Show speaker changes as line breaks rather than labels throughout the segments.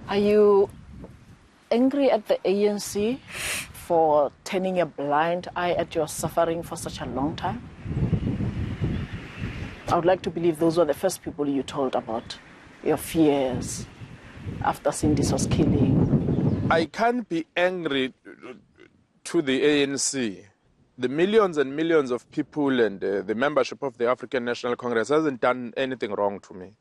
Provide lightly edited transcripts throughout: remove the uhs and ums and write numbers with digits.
Are you angry at the ANC for turning a blind eye at your suffering for such a long time? I would like to believe those were the first people you told about your fears after Sindiso's killing.
I can't be angry to the ANC. The millions and millions of people and the membership of the African National Congress hasn't done anything wrong to me.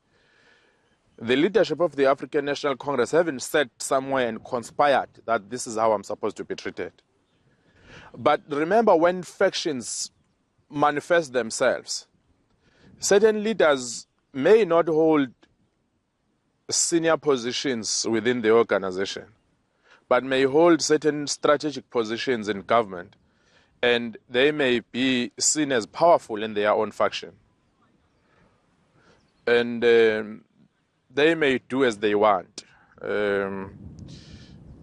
The leadership of the African National Congress haven't sat somewhere and conspired that this is how I'm supposed to be treated. But remember, when factions manifest themselves, certain leaders may not hold senior positions within the organization, but may hold certain strategic positions in government, and they may be seen as powerful in their own faction. And they may do as they want.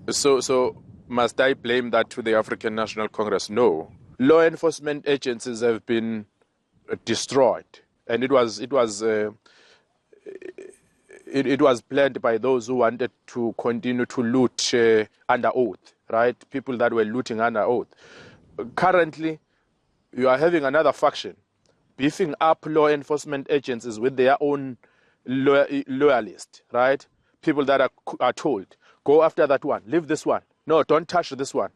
So must I blame that to the African National Congress? No. Law enforcement agencies have been destroyed, and it was planned by those who wanted to continue to loot under oath, right? People that were looting under oath. Currently, you are having another faction beefing up law enforcement agencies with their own loyalists, right? People that are told, go after that one, leave this one. No, don't touch this one.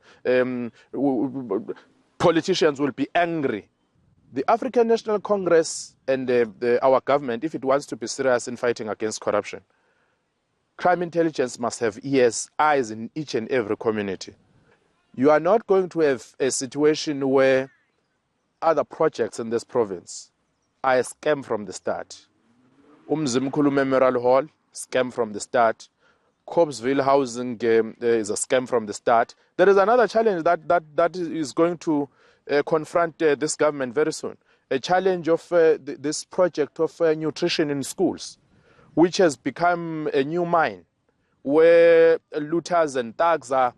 Politicians will be angry. The African National Congress and our government, if it wants to be serious in fighting against corruption, crime intelligence must have ears, eyes in each and every community. You are not going to have a situation where other projects in this province are a scam from the start. Umzimkhulu Memorial Hall, scam from the start. Cobbsville housing is a scam from the start. There is another challenge that is going to confront this government very soon. A challenge of this project of nutrition in schools, which has become a new mine, where looters and thugs are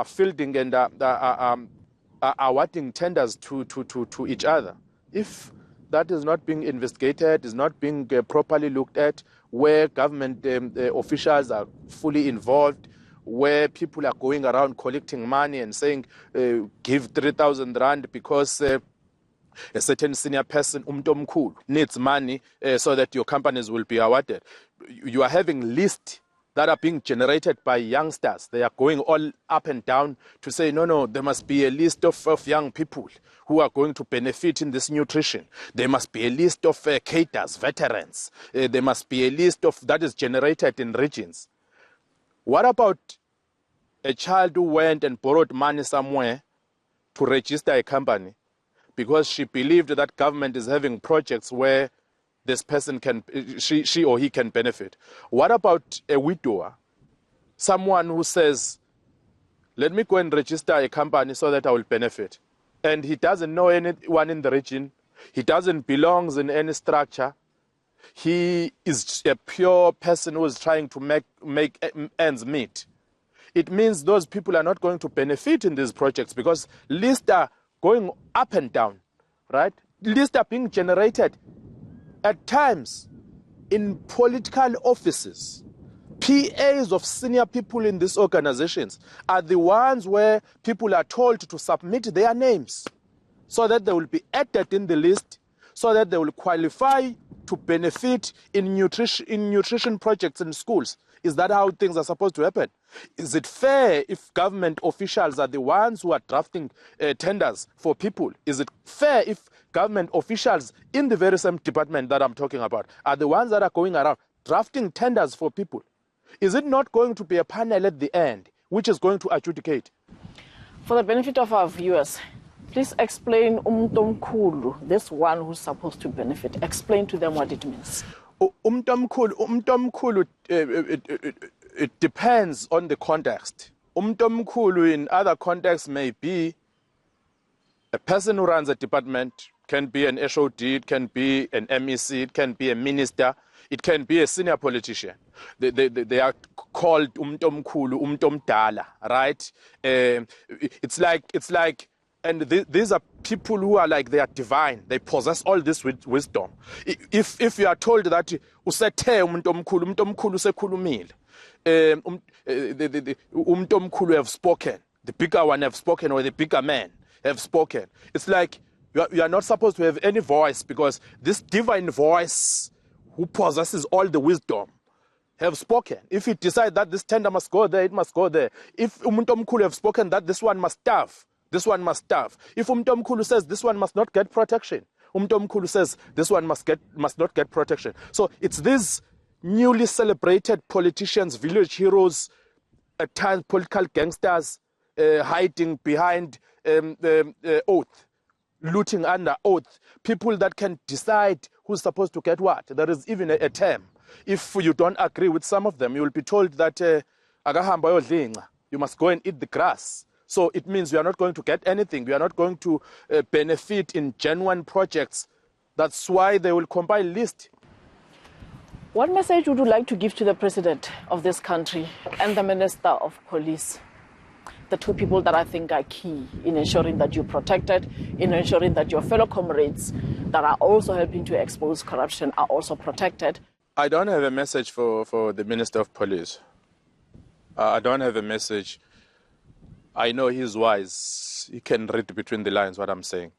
fielding and are awarding tenders to each other. If that is not being investigated, is not being properly looked at, where government officials are fully involved, where people are going around collecting money and saying, give 3,000 rand because a certain senior person, umtomkhulu, needs money so that your companies will be awarded. You are having lists that are being generated by youngsters. They are going all up and down to say, no, there must be a list of young people who are going to benefit in this nutrition. There must be a list of cadres, veterans. There must be a list of that is generated in regions. What about a child who went and borrowed money somewhere to register a company because she believed that government is having projects where this person can, she or he can benefit? What about a widower? Someone who says, let me go and register a company so that I will benefit. And he doesn't know anyone in the region. He doesn't belong in any structure. He is a pure person who is trying to make ends meet. It means those people are not going to benefit in these projects because lists are going up and down, right? Lists are being generated at times in political offices. PAs of senior people in these organizations are the ones where people are told to submit their names so that they will be added in the list, so that they will qualify to benefit in nutrition projects in schools. Is that how things are supposed to happen? Is it fair if government officials are the ones who are drafting tenders for people? Is it fair if government officials in the very same department that I'm talking about are the ones that are going around drafting tenders for people? Is it not going to be a panel at the end which is going to adjudicate?
For the benefit of our viewers, please explain umtomkhulu, this one who's supposed to benefit. Explain to them what it means.
Umtomkhulu, it depends on the context. Umtomkhulu in other contexts may be a person who runs a department, can be an HOD, it can be an MEC, it can be a minister, it can be a senior politician. They are called umtomkhulu, umtomdala, right? It's like and these are people who are like they are divine. They possess all this wisdom. If you are told that usethe umuntu omkhulu usekhulumile, umuntu omkhulu have spoken, the bigger one have spoken, or the bigger man have spoken, it's like you are not supposed to have any voice, because this divine voice who possesses all the wisdom have spoken. If it decides that this tender must go there, it must go there. If umuntu omkhulu have spoken that this one must starve, this one must starve. If umuntu omkhulu says this one must not get protection, umuntu omkhulu says this one must not get protection. So it's these newly celebrated politicians, village heroes, at times political gangsters, hiding behind oath, looting under oath, people that can decide who's supposed to get what. There is even a term. If you don't agree with some of them, you will be told that you must go and eat the grass. So it means we are not going to get anything. We are not going to benefit in genuine projects. That's why they will compile list.
What message would you like to give to the president of this country and the minister of police? The two people that I think are key in ensuring that you're protected, in ensuring that your fellow comrades that are also helping to expose corruption are also protected.
I don't have a message for the Minister of Police. I don't have a message. I know he's wise. He can read between the lines what I'm saying.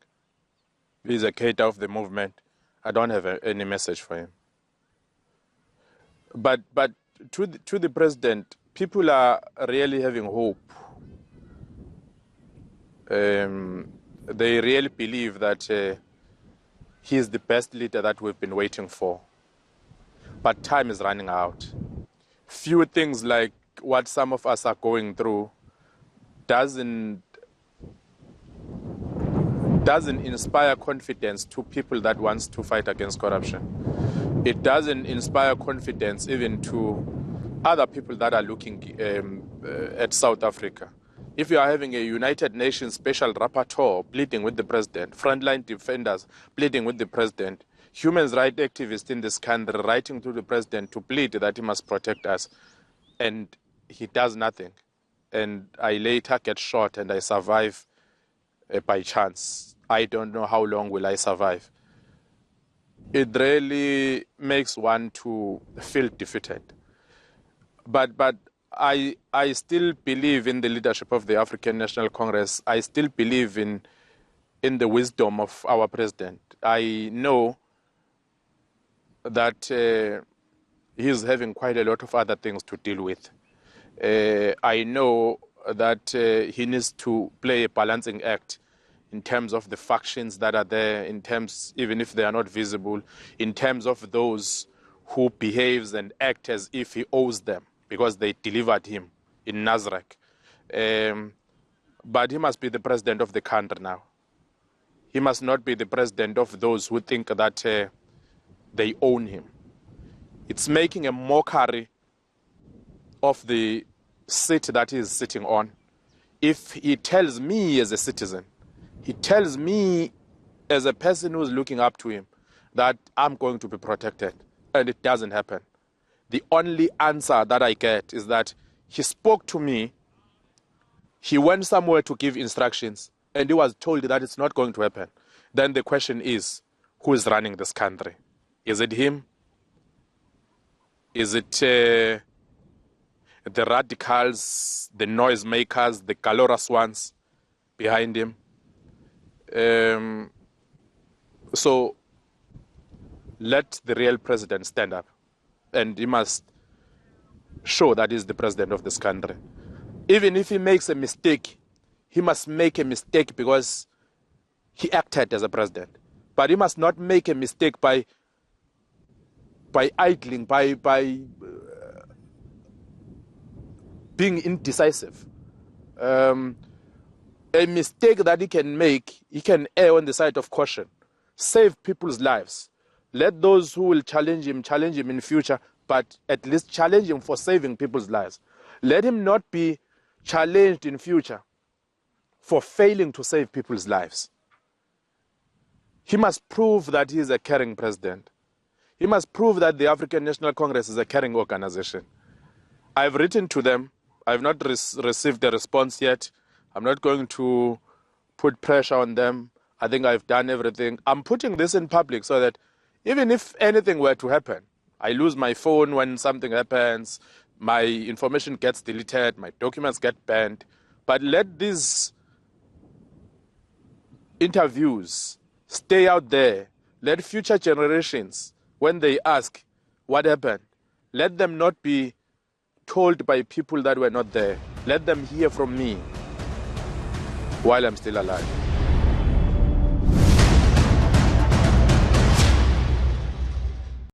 He's a cater of the movement. I don't have any message for him. But to the president, people are really having hope. They really believe that he is the best leader that we've been waiting for. But time is running out. Few things like what some of us are going through doesn't inspire confidence to people that wants to fight against corruption. It doesn't inspire confidence even to other people that are looking at South Africa. If you are having a United Nations Special Rapporteur pleading with the president, frontline defenders pleading with the president, human rights activists in this country writing to the president to plead that he must protect us, and he does nothing, and I later get shot and I survive by chance. I don't know how long will I survive. It really makes one to feel defeated. But I still believe in the leadership of the African National Congress. I still believe in the wisdom of our president. I know that he's having quite a lot of other things to deal with. I know that he needs to play a balancing act in terms of the factions that are there, in terms, even if they are not visible, in terms of those who behaves and act as if he owes them because they delivered him in Nazareth. But he must be the president of the country now. He must not be the president of those who think that they own him. It's making a mockery of the seat that he is sitting on. If he tells me as a citizen, he tells me as a person who is looking up to him that I'm going to be protected, and it doesn't happen. The only answer that I get is that he spoke to me, he went somewhere to give instructions, and he was told that it's not going to happen. Then the question is, who is running this country? Is it him? Is it the radicals, the noisemakers, the calorous ones behind him? So let the real president stand up, and he must show that he's the president of this country. Even if he makes a mistake, he must make a mistake because he acted as a president. But he must not make a mistake by idling, by being indecisive. A mistake that he can make, he can err on the side of caution, save people's lives. Let those who will challenge him in future, but at least challenge him for saving people's lives. Let him not be challenged in future for failing to save people's lives. He must prove that he is a caring president. He must prove that the African National Congress is a caring organization. I've written to them. I've not received a response yet. I'm not going to put pressure on them. I think I've done everything. I'm putting this in public so that even if anything were to happen, I lose my phone when something happens, my information gets deleted, my documents get banned, but let these interviews stay out there. Let future generations, when they ask what happened, let them not be told by people that were not there. Let them hear from me while I'm still alive.